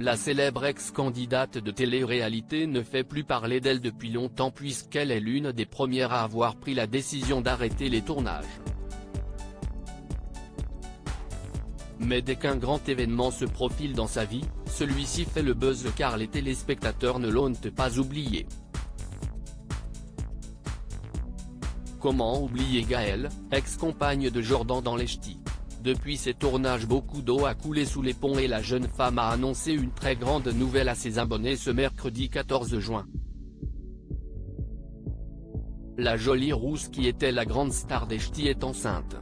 La célèbre ex-candidate de télé-réalité ne fait plus parler d'elle depuis longtemps puisqu'elle est l'une des premières à avoir pris la décision d'arrêter les tournages. Mais dès qu'un grand événement se profile dans sa vie, celui-ci fait le buzz car les téléspectateurs ne l'ont pas oublié. Comment oublier Gaëlle, ex-compagne de Jordan dans les ch'tis? Depuis ces tournages, beaucoup d'eau a coulé sous les ponts et la jeune femme a annoncé une très grande nouvelle à ses abonnés ce mercredi 14 juin. La jolie rousse qui était la grande star des ch'tis est enceinte.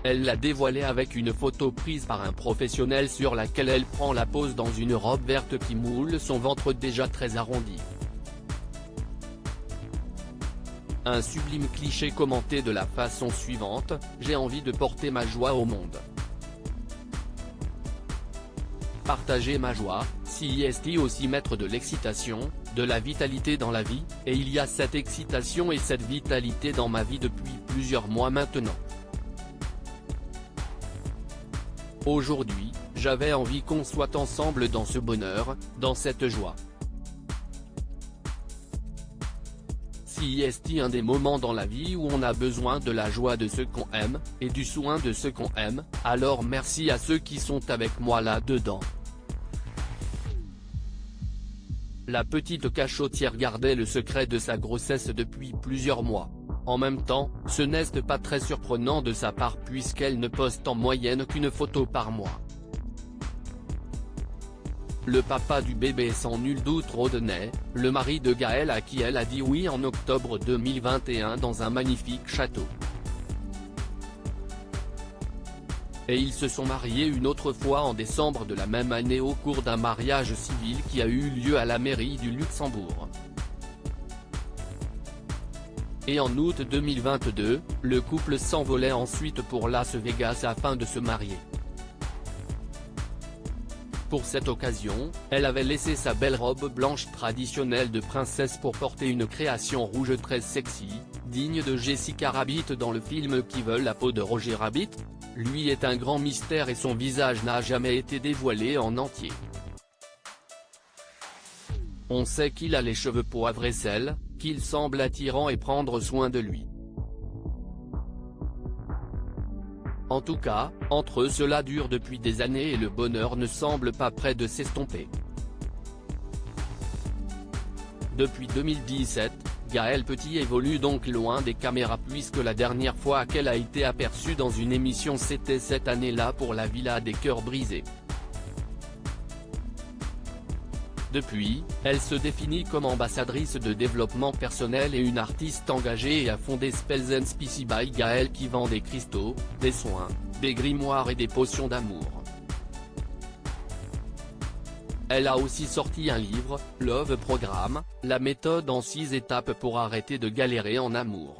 Elle l'a dévoilé avec une photo prise par un professionnel sur laquelle elle prend la pose dans une robe verte qui moule son ventre déjà très arrondi. Un sublime cliché commenté de la façon suivante: j'ai envie de porter ma joie au monde. Partager ma joie, CIST aussi mettre de l'excitation, de la vitalité dans la vie, et il y a cette excitation et cette vitalité dans ma vie depuis plusieurs mois maintenant. Aujourd'hui, j'avais envie qu'on soit ensemble dans ce bonheur, dans cette joie. CIST, un des moments dans la vie où on a besoin de la joie de ceux qu'on aime, et du soin de ceux qu'on aime, alors merci à ceux qui sont avec moi là-dedans. La petite cachotière gardait le secret de sa grossesse depuis plusieurs mois. En même temps, ce n'est pas très surprenant de sa part puisqu'elle ne poste en moyenne qu'une photo par mois. Le papa du bébé est sans nul doute Rodney, le mari de Gaëlle à qui elle a dit oui en octobre 2021 dans un magnifique château. Et ils se sont mariés une autre fois en décembre de la même année au cours d'un mariage civil qui a eu lieu à la mairie du Luxembourg. Et en août 2022, le couple s'envolait ensuite pour Las Vegas afin de se marier. Pour cette occasion, elle avait laissé sa belle robe blanche traditionnelle de princesse pour porter une création rouge très sexy, digne de Jessica Rabbit dans le film Qui veut la peau de Roger Rabbit. Lui est un grand mystère et son visage n'a jamais été dévoilé en entier. On sait qu'il a les cheveux poivre et sel, qu'il semble attirant et prendre soin de lui. En tout cas, entre eux cela dure depuis des années et le bonheur ne semble pas près de s'estomper. Depuis 2017, Gaëlle Petit évolue donc loin des caméras puisque la dernière fois qu'elle a été aperçue dans une émission c'était cette année-là pour la Villa des Cœurs Brisés. Depuis, elle se définit comme ambassadrice de développement personnel et une artiste engagée et a fondé Spells & Spicy by Gaëlle qui vend des cristaux, des soins, des grimoires et des potions d'amour. Elle a aussi sorti un livre, Love Programme, la méthode en 6 étapes pour arrêter de galérer en amour.